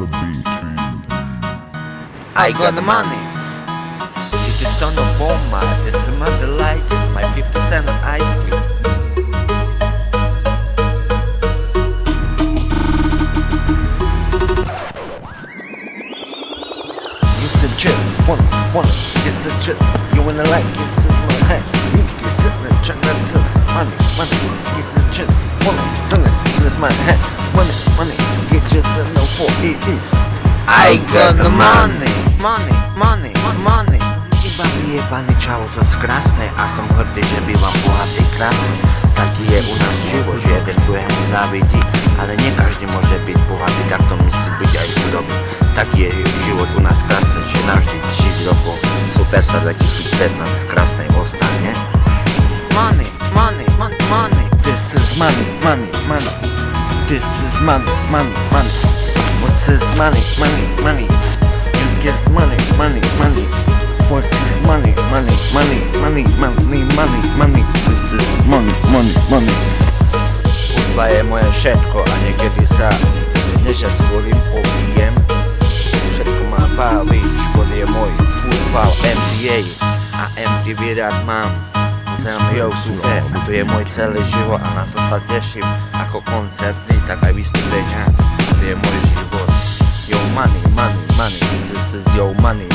the beat. I got the money. It is on the format, it's another light, it's my 50 cent ice cube. You suggest, wanna, this is just, you wanna like, this is my hand. You can sit and try that says, money, this is just, wanna, this is my hand. Money, get just a know for it is. I got the money. Iba vyjebaný čauzos krásnej a som hrdý, že bývam bohatý, krásny. Taký je u nás život, že jeden druhému závidí, ale nie každý môže byť bohatý, tak to musí byť aj chudobný. Taký je život u nás krásny, že navždy 10 rokov super sa 2015 krásnej ostane. Money. This is money. This is money. What's this money? You get money. What's this money? This is money. Hudba je moje všetko a niekedy sa nežaskolím, opijem. Všetko má baví, šport je môj futbal, NBA a MTV rád mám. Zem YouTube, to je môj celý život a na to sa teším. Ako koncerty, tak aj vystúpenia. To je môj život. Yo money, this is yo money.